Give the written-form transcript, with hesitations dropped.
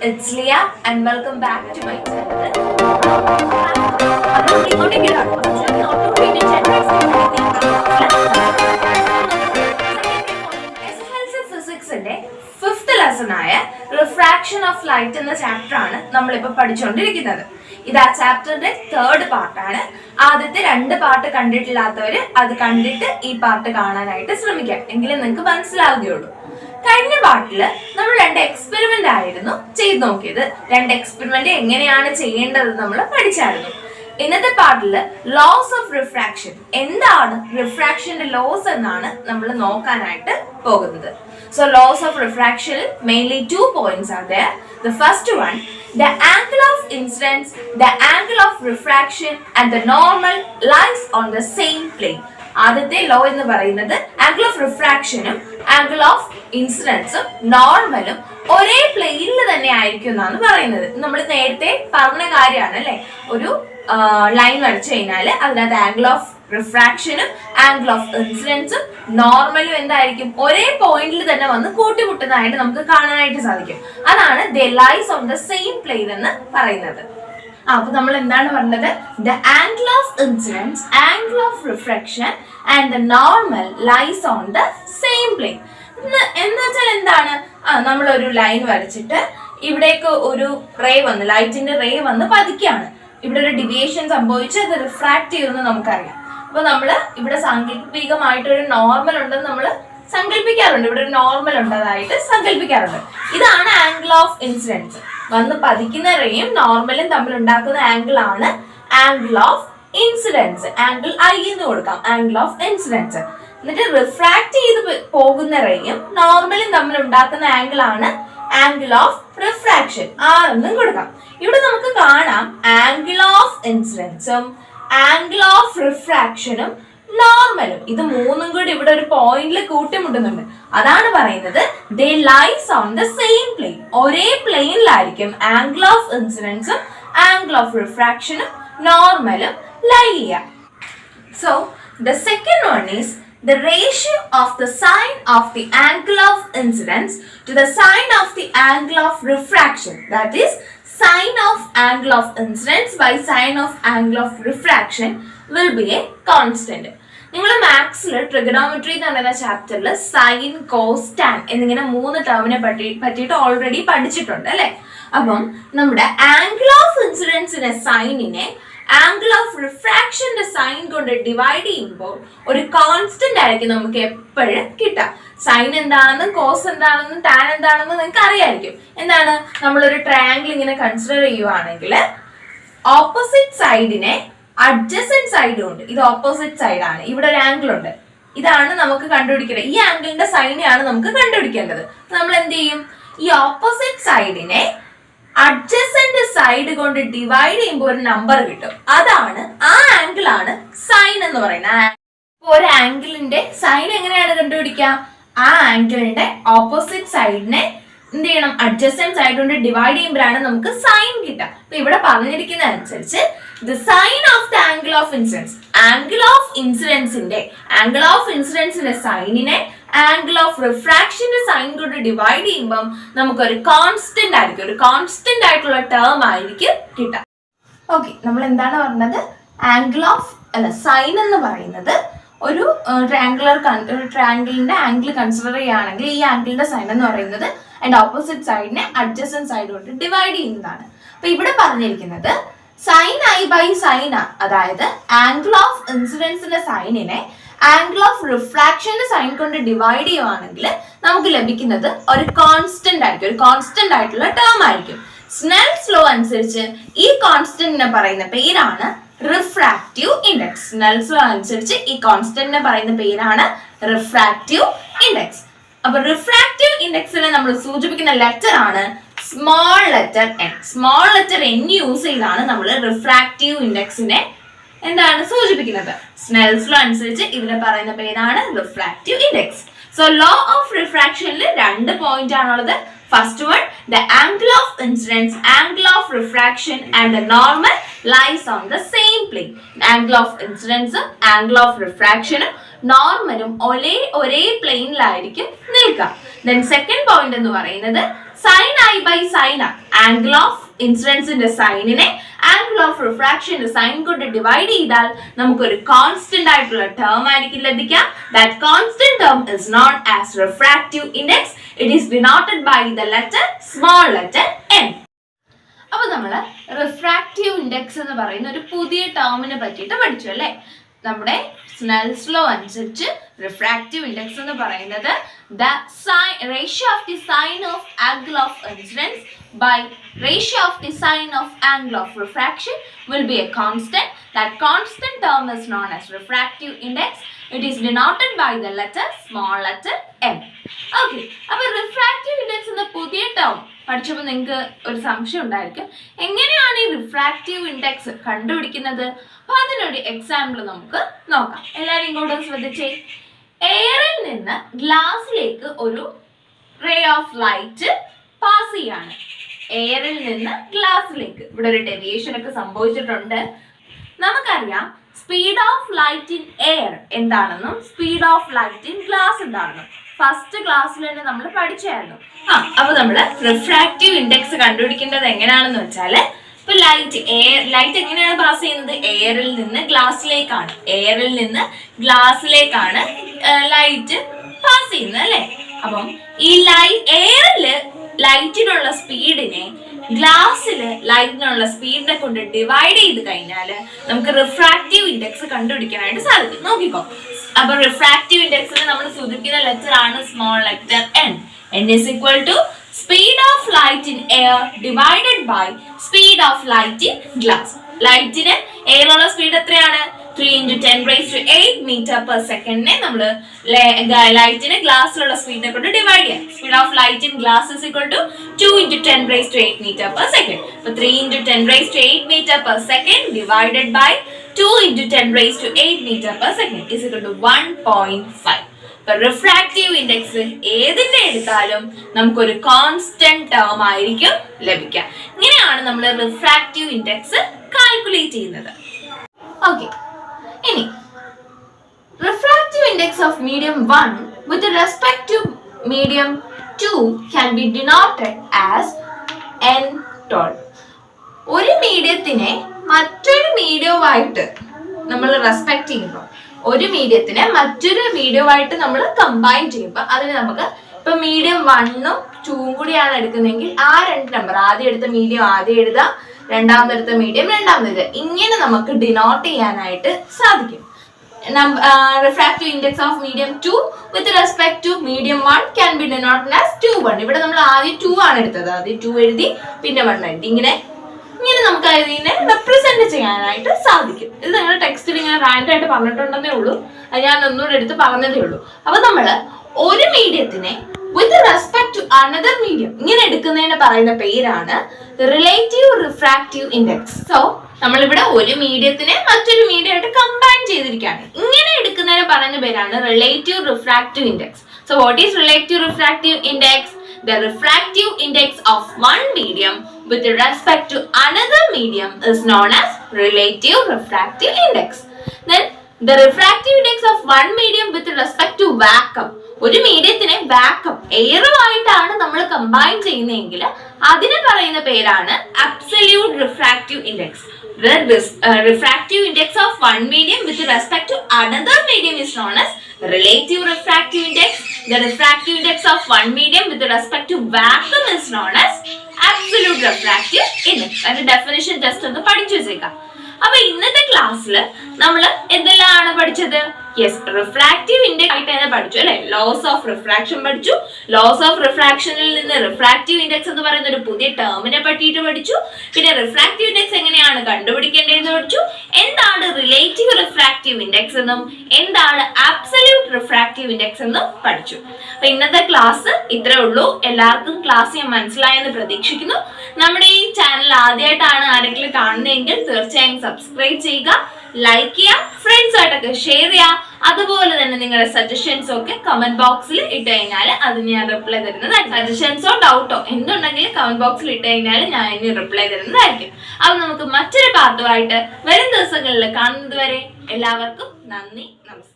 It's Leah and welcome back to my channel. SSLC Physics fifth lesson Refraction of Light in the chapter ആണ് ഇതാ ചാപ്റ്ററിന്റെ third പാർട്ടാണ്. ആദ്യത്തെ രണ്ട് part കണ്ടിട്ടില്ലാത്തവര് അത് കണ്ടിട്ട് ഈ പാർട്ട് കാണാനായിട്ട് ശ്രമിക്കാം, എങ്കിലും നിങ്ങൾക്ക് മനസ്സിലാവുകയുള്ളൂ. കഴിഞ്ഞ പാർട്ടില് നമ്മൾ രണ്ട് എക്സ്പെരിമെന്റ് ആയിരുന്നു ചെയ്ത് നോക്കിയത്. രണ്ട് എക്സ്പെരിമെന്റ് എങ്ങനെയാണ് ചെയ്യേണ്ടത് നമ്മൾ പഠിച്ചായിരുന്നു. ഇന്നത്തെ പാർട്ടില് ലോസ് ഓഫ് റിഫ്രാക്ഷൻ, എന്താണ് റിഫ്രാക്ഷന്റെ ലോസ് എന്നാണ് നമ്മൾ നോക്കാനായിട്ട് പോകുന്നത്. So laws of refraction, mainly 2 points are there. The first one, the angle of incidence, the angle of refraction and the normal lies on the same plane. ആദ്യത്തെ law എന്ന് പറയുന്നത് angle of റിഫ്രാക്ഷനും angle of ഇൻസിഡൻസും നോർമലും ഒരേ പ്ലെയിനിൽ തന്നെ ആയിരിക്കും എന്നാണ് പറയുന്നത്. നമ്മൾ നേരത്തെ പറഞ്ഞ കാര്യമാണ് അല്ലെ, ഒരു ലൈൻ വരച്ചു കഴിഞ്ഞാൽ അതിനകത്ത് ആംഗിൾ ഓഫ് റിഫ്രാക്ഷനും ആംഗിൾ ഓഫ് ഇൻസിഡൻസും നോർമലും എന്തായിരിക്കും, ഒരേ പോയിന്റിൽ തന്നെ വന്ന് കൂട്ടിമുട്ടുന്നതായിട്ട് നമുക്ക് കാണാനായിട്ട് സാധിക്കും. അതാണ് they lies on the same plane എന്ന് പറയുന്നത്. അപ്പൊ നമ്മൾ എന്താണ് പറഞ്ഞത്, the angle of incidence, angle of refraction and the normal lies on the same plane. എന്ന് വെച്ചാൽ എന്താണ്, നമ്മളൊരു ലൈൻ വരച്ചിട്ട് ഇവിടേക്ക് ഒരു റേ വന്ന്, ലൈറ്റിന്റെ റേ വന്ന് പതിക്കുകയാണ്. ഇവിടെ ഒരു ഡിവിയേഷൻ സംഭവിച്ച് അത് റിഫ്രാക്ട് ചെയ്യുമെന്ന് നമുക്കറിയാം. അപ്പൊ നമ്മള് ഇവിടെ സാങ്കല്പികമായിട്ടൊരു നോർമൽ ഉണ്ടെന്ന് നമ്മൾ സങ്കല്പിക്കാറുണ്ട്, ഇവിടെ ഒരു നോർമൽ ഉള്ളതായിട്ട് സങ്കല്പിക്കാറുണ്ട്. ഇതാണ് ആംഗിൾ ഓഫ് ഇൻസിഡൻസ്. വന്ന് പതിക്കുന്ന റേയും നോർമലും തമ്മിൽ ഉണ്ടാക്കുന്ന ആംഗിൾ ആണ് angle of incidence. Angle I എന്ന് കൊടുക്കാം, ആംഗിൾ ഓഫ് ഇൻസിഡൻസ്. എന്നിട്ട് റിഫ്രാക്ട് ചെയ്ത് പോകുന്ന റേയും നോർമലും തമ്മിൽ ഉണ്ടാക്കുന്ന ആംഗിൾ ആണ് ആംഗിൾ ഓഫ് റിഫ്രാക്ഷൻ, ആർ എന്നും കൊടുക്കാം. ഇവിടെ നമുക്ക് കാണാം ആംഗിൾ ഓഫ് ഇൻസിഡൻസും ആംഗിൾ ഓഫ് റിഫ്രാക്ഷനും നോർമലും ഇത് മൂന്നും കൂടി ഇവിടെ ഒരു പോയിന്റിൽ കൂട്ടിമുട്ടുന്നുണ്ട്. അതാണ് പറയുന്നത് they lies on the same plane. ഒരേ പ്ലെയിനിലായിരിക്കും ആംഗിൾ ഓഫ് ഇൻസിഡൻസും ആംഗിൾ ഓഫ് റിഫ്രാക്ഷനും നോർമലും ലൈ ചെയ്യാം. So the second one is the ratio of the sine of the angle of incidence to the sine of the angle of refraction, that is sine of angle of incidence by sine of angle of refraction will be a constant. നിങ്ങൾ മാത്സിൽ trigonometry എന്ന് പറയുന്ന ചാപ്റ്ററിൽ sign, cos, tan എന്നിങ്ങനെ 3 ടേമിനെ പറ്റിയിട്ട് already പഠിച്ചിട്ടുണ്ട് അല്ലെ. അപ്പം നമ്മുടെ ആംഗിൾ ഓഫ് ഇൻസിഡൻസിനെ സൈനിനെ ആംഗിൾ ഓഫ് റിഫ്രാക്ഷന്റെ സൈൻ കൊണ്ട് ഡിവൈഡ് ചെയ്യുമ്പോൾ ഒരു കോൺസ്റ്റന്റ് ആയിരിക്കും നമുക്ക് എപ്പോഴും കിട്ടുക. സൈൻ എന്താണെന്നും കോസ് എന്താണെന്നും ടാൻ എന്താണെന്നും നിങ്ങൾക്ക് അറിയായിരിക്കും. എന്താണ്, നമ്മളൊരു ട്രയാംഗിൾ ഇങ്ങനെ കൺസിഡർ ചെയ്യുവാണെങ്കിൽ ഓപ്പോസിറ്റ് സൈഡിനെ അഡ്ജസന്റ് സൈഡും ഉണ്ട്. ഇത് ഓപ്പോസിറ്റ് സൈഡാണ്, ഇവിടെ ഒരു ആംഗിൾ ഉണ്ട്. ഇതാണ് നമുക്ക് കണ്ടുപിടിക്കേണ്ടത്. ഈ ആംഗിളിന്റെ സൈനെയാണ് നമുക്ക് കണ്ടുപിടിക്കേണ്ടത്. നമ്മൾ എന്ത് ചെയ്യും, ഈ ഓപ്പോസിറ്റ് സൈഡിനെ അഡ്ജസന്റ് സൈഡ് കൊണ്ട് ഡിവൈഡ് ചെയ്യുമ്പോൾ ഒരു നമ്പർ കിട്ടും. അതാണ്, ആ ആംഗിൾ ആണ് സൈൻ എന്ന് പറയുന്നത്. ഒരു ആംഗിളിന്റെ സൈൻ എങ്ങനെയാണ് കണ്ടുപിടിക്കുക, ആ ആംഗിളിന്റെ ഓപ്പോസിറ്റ് സൈഡിനെ എന്ത് ചെയ്യണം, അഡ്ജസന്റ് സൈഡ് കൊണ്ട് ഡിവൈഡ് ചെയ്യുമ്പോഴാണ് നമുക്ക് സൈൻ കിട്ടുക. അപ്പൊ ഇവിടെ പറഞ്ഞിരിക്കുന്ന അനുസരിച്ച് the sine of the angle of incidence, angle of ഇൻസിഡൻസിന്റെ സൈനിനെ ആംഗിൾ ഓഫ് റിഫ്രാക്ഷന്റെ സൈൻ കൊണ്ട് ഡിവൈഡ് ചെയ്യുമ്പോൾ നമുക്കൊരു കോൺസ്റ്റന്റ് ആയിരിക്കും, ഒരു കോൺസ്റ്റന്റ് ആയിട്ടുള്ള ടേം ആയിരിക്കും കിട്ടുക. ഓക്കെ, നമ്മൾ എന്താണ് പറഞ്ഞത്, സൈൻ എന്ന് പറയുന്നത് ഒരു ട്രയാംഗിളിന്റെ ആംഗിൾ കൺസിഡർ ചെയ്യുകയാണെങ്കിൽ ഈ ആംഗിളിന്റെ സൈൻ എന്ന് പറയുന്നത് അതിന്റെ ഓപ്പോസിറ്റ് സൈഡിനെ അഡ്ജസന്റ് സൈഡ് കൊണ്ട് ഡിവൈഡ് ചെയ്യുന്നതാണ്. അപ്പൊ ഇവിടെ പറഞ്ഞിരിക്കുന്നത് sine i by sine r, അതായത് ആംഗിൾ ഓഫ് ഇൻസിഡൻസിന്റെ സൈനിനെ ആംഗിൾ ഓഫ് റിഫ്രാക്ഷന്റെ സൈൻ കൊണ്ട് ഡിവൈഡ് ചെയ്യുവാണെങ്കിൽ നമുക്ക് ലഭിക്കുന്നത് ഒരു കോൺസ്റ്റന്റ് ആയിരിക്കും, ഒരു കോൺസ്റ്റന്റ് ആയിട്ടുള്ള ടേം ആയിരിക്കും. സ്നെൽസ് ലോ അനുസരിച്ച് ഈ കോൺസ്റ്റന്റിനെ പറയുന്ന പേരാണ് റിഫ്രാക്റ്റീവ് ഇൻഡെക്സ്. സ്നെൽസ് ലോ അനുസരിച്ച് ഈ കോൺസ്റ്റന്റിനെ പറയുന്ന പേരാണ് റിഫ്രാക്റ്റീവ് ഇൻഡെക്സ്. അപ്പൊ റിഫ്രാക്റ്റീവ് ഇൻഡെക്സിനെ നമ്മൾ സൂചിപ്പിക്കുന്ന ലെറ്റർ ആണ് small letter N. Small letter N use ചെയ്താണ് നമ്മൾ റിഫ്രാക്റ്റീവ് ഇൻഡെക്സിനെ എന്താണ് സൂചിപ്പിക്കുന്നത്. സ്നെൽസ് ലോ അനുസരിച്ച് ഇതിനെ പറയുന്ന പേരാണ് refractive index. So law of റിഫ്രാക്ഷനിൽ 2 പോയിന്റ് ആണുള്ളത്. First one, the angle of incidence, angle of refraction and the normal lies on the same plane. Angle of ഇൻസിഡൻസും ആംഗിൾ ഓഫ് റിഫ്രാക്ഷനും നോർമലും ഒരേ പ്ലെയിനിലായിരിക്കും നിൽക്കുക. ദെൻ സെക്കൻഡ് പോയിന്റ് എന്ന് പറയുന്നത് sin I by sin r, angle of incidence in the sine, angle of refraction in the sine കൊണ്ട് divide ചെയ്താൽ നമുക്കൊരു constant ആയിട്ടുള്ള term ആയിരിക്കും ലഭിക്കുക. That constant term is known as refractive index. It is denoted by the letter small letter n. അപ്പോൾ നമ്മൾ refractive index എന്ന് പറയുന്ന ഒരു പുതിയ ടേമിനെ പറ്റിയിട്ട് പഠിച്ചു അല്ലേ. നമ്മുടെ സ്നെൽസ് ലോ അനുസരിച്ച് റിഫ്രാക്റ്റീവ് ഇൻഡെക്സ് എന്ന് പറയുന്നത് the ratio of the sine of angle of incidence by ratio of the sine of angle of refraction will be a constant. That constant term is known as refractive index. It is denoted by the letter small letter m. Okay, അപ്പോൾ refractive index എന്ന പുതിയ term പഠിച്ചപ്പോൾ നിങ്ങൾക്ക് ഒരു സംശയം ഉണ്ടായിരിക്കും, എങ്ങനെയാണ് ഈ റിഫ്രാക്റ്റീവ് ഇൻഡെക്സ് കണ്ടുപിടിക്കുന്നത്? അപ്പോൾ അതിനൊരു എക്സാമ്പിൾ നമുക്ക് നോക്കാം. എല്ലാവരും ഇങ്ങോട്ട് ശ്രദ്ധിച്ചേ. എയറിൽ നിന്ന് ഗ്ലാസ്സിലേക്ക് ഒരു റേ ഓഫ് ലൈറ്റ് പാസ് ചെയ്യാണ്. എയറിൽ നിന്ന് ഗ്ലാസ്സിലേക്ക് ഇവിടെ ഒരു ഡെവിയേഷൻ ഒക്കെ സംഭവിച്ചിട്ടുണ്ട്. നമുക്കറിയാം speed of light in air എന്താണെന്നും speed of light in glass എന്താണെന്നും ഫസ്റ്റ് ക്ലാസ്സിൽ തന്നെ നമ്മൾ പഠിച്ചായിരുന്നു. അപ്പൊ നമ്മൾ റിഫ്രാക്റ്റീവ് ഇൻഡെക്സ് കണ്ടുപിടിക്കേണ്ടത് എങ്ങനെയാണെന്ന് വെച്ചാൽ, ഇപ്പൊ ലൈറ്റ് എങ്ങനെയാണ് പാസ് ചെയ്യുന്നത്? എയറിൽ നിന്ന് ഗ്ലാസ്സിലേക്കാണ്. എയറിൽ നിന്ന് ഗ്ലാസ്സിലേക്കാണ് ലൈറ്റ് പാസ് ചെയ്യുന്നത് അല്ലേ. അപ്പം ഈ എയറില് ലൈറ്റിനുള്ള സ്പീഡിനെ ഗ്ലാസ്സില് ലൈറ്റിനുള്ള സ്പീഡിനെ കൊണ്ട് ഡിവൈഡ് ചെയ്ത് കഴിഞ്ഞാൽ നമുക്ക് റിഫ്രാക്റ്റീവ് ഇൻഡെക്സ് കണ്ടുപിടിക്കാനായിട്ട് സാധിക്കും. നോക്കിക്കോ. അപ്പൊ റിഫ്രാക്റ്റീവ് ഇൻഡെക്സിൽ നമ്മൾ സൂചിപ്പിക്കുന്ന ലെറ്റർ ആണ് small letter n. n is equal to speed of light in air divided by speed of light in glass. ലൈറ്റിന് എയറിലുള്ള സ്പീഡ് എത്രയാണ്? 3 × 10⁻⁸ meter per second നമ്മൾ ലൈറ്റിന് ഗ്ലാസ്സിലുള്ള സ്പീഡിനെ കൊണ്ട് ഡിവൈഡ് ചെയ്യാം. Speed of light in glass is equal to 2 × 10⁻⁸ meter per second. അപ്പോൾ 3 × 10⁻⁸ meter per second divided by 2 × 10⁻⁸ meter per second is equal to 1.5. Refractive index ഏതിന്റെ എടുത്താലും നമുക്കൊരു കോൺസ്റ്റന്റ് ടേം ആയിരിക്കും ലഭിക്കുക. ഇങ്ങനെയാണ് നമ്മൾ റിഫ്രാക്റ്റീവ് ഇൻഡെക്സ് കാൽക്കുലേറ്റ് ചെയ്യുന്നത്. ഓക്കെ, ഇനി refractive index of medium 1 with respect to medium 2 can be denoted as n12. ഒരു മീഡിയത്തിനെ മറ്റൊരു മീഡിയവുമായിട്ട് നമ്മൾ റെസ്പെക്ട് ചെയ്യുമ്പോൾ, ഒരു മീഡിയത്തിനെ മറ്റൊരു മീഡിയവുമായിട്ട് നമ്മൾ കമ്പൈൻ ചെയ്യുമ്പോൾ അതിന് നമുക്ക് ഇപ്പൊ മീഡിയം 1ഉം 2ഉം കൂടിയാണ് എടുക്കുന്നതെങ്കിൽ ആ രണ്ട് നമ്പർ ആദ്യം എടുത്ത മീഡിയം ആദ്യം എഴുതുക, രണ്ടാമത് എടുത്ത മീഡിയം രണ്ടാമത് എഴുതുക. ഇങ്ങനെ നമുക്ക് ഡിനോട്ട് ചെയ്യാനായിട്ട് സാധിക്കും. Refractive index of medium 2 with respect to medium 1 can be denoted as 2:1. ഇവിടെ നമ്മൾ ആദ്യം 2 ആണ് എടുത്തത്, ആദ്യം 2 എഴുതി പിന്നെ 1 എഴുതി. ഇങ്ങനെ നമുക്ക് ഇതിനെ റെപ്രസെന്റ് ചെയ്യാനായിട്ട് സാധിക്കും. ഇത് നിങ്ങളുടെ ടെക്സ്റ്റിൽ ഇങ്ങനെ റാൻഡ് ആയിട്ട് പറഞ്ഞിട്ടുണ്ടെന്നേ ഉള്ളൂ, അത് ഞാൻ ഒന്നുകൂടെ എടുത്ത് പറഞ്ഞതേ ഉള്ളൂ. അപ്പൊ നമ്മള് ഒരു മീഡിയത്തിനെ with respect to another medium ഇങ്ങനെ എടുക്കുന്നതിന് പറയുന്ന പേരാണ് റിലേറ്റീവ് റിഫ്രാക്റ്റീവ് ഇൻഡെക്സ്. സോ നമ്മളിവിടെ ഒരു മീഡിയത്തിനെ മറ്റൊരു മീഡിയമായിട്ട് കമ്പൈൻ ചെയ്തിരിക്കുകയാണ്. ഇങ്ങനെ എടുക്കുന്നതിന് പറയുന്ന പേരാണ് relative refractive index. So what is relative refractive index? The refractive index of one medium with respect to another medium is known as relative refractive index. Then the refractive index of one medium with respect to vacuum. ഒരു മീഡിയത്തിനെ vacuum എയറുമായിട്ടാണ് നമ്മൾ combine ചെയ്യുന്നതെങ്കിൽ അതിനെ പറയുന്ന പേരാണ് absolute refractive index. The refractive index of one medium with respect to another medium is known as relative refractive index. The refractive index of one medium with respect to vacuum is known as absolute refractive index. അതിന്റെ definition just ഒന്ന് പഠിച്ചു വെച്ചേക്കാം. അപ്പൊ ഇന്നത്തെ ക്ലാസ്സിൽ നമ്മൾ എന്തെല്ലാം പഠിച്ചത്? യെസ്, റിഫ്രാക്റ്റീവ് ഇൻഡെക്സ് ആയിട്ട് തന്നെ പഠിച്ചു അല്ലെ. ലോസ് ഓഫ് റിഫ്രാക്ഷൻ പഠിച്ചു. ലോസ് ഓഫ് റിഫ്രാക്ഷനിൽ നിന്ന് റിഫ്രാക്റ്റീവ് ഇൻഡെക്സ് എന്ന് പറയുന്ന ഒരു പുതിയ ടേമിനെ പറ്റിയിട്ട് പഠിച്ചു. പിന്നെ റിഫ്രാക്റ്റീവ് ഇൻഡെക്സ് എങ്ങനെയാണ് കണ്ടുപിടിക്കേണ്ടതെന്ന് പഠിച്ചു. എന്താണ് റിലേറ്റീവ് റിഫ്രാക്റ്റീവ് ഇൻഡെക്സ് എന്നും എന്താണ് അബ്സല്യൂട്ട് റിഫ്രാക്റ്റീവ് ഇൻഡെക്സ് എന്നും പഠിച്ചു. അപ്പൊ ഇന്നത്തെ ക്ലാസ് ഇത്രേ ഉള്ളൂ. എല്ലാവർക്കും ക്ലാസ് ഞാൻ മനസ്സിലായെന്ന് പ്രതീക്ഷിക്കുന്നു. നമ്മുടെ ഈ ചാനൽ ആദ്യമായിട്ടാണ് ആരെങ്കിലും കാണുന്നതെങ്കിൽ തീർച്ചയായും സബ്സ്ക്രൈബ് ചെയ്യുക, ലൈക്ക് ചെയ്യുക, ഫ്രണ്ട്സ് ആയിട്ടൊക്കെ ഷെയർ ചെയ്യുക. അതുപോലെ തന്നെ നിങ്ങളുടെ സജഷൻസ് ഒക്കെ കമന്റ് ബോക്സിൽ ഇട്ട് കഴിഞ്ഞാൽ അതിന് ഞാൻ റിപ്ലൈ തരുന്നതായിരിക്കും. സജഷൻസോ ഡൗട്ടോ എന്തുണ്ടെങ്കിലും കമന്റ് ബോക്സിൽ ഇട്ട് കഴിഞ്ഞാൽ ഞാൻ അതിന് റിപ്ലൈ തരുന്നതായിരിക്കും. അപ്പൊ നമുക്ക് മറ്റൊരു പാർട്ടുമായിട്ട് വരും ദിവസങ്ങളിൽ കാണുന്നത് വരെ എല്ലാവർക്കും നന്ദി, നമസ്കാരം.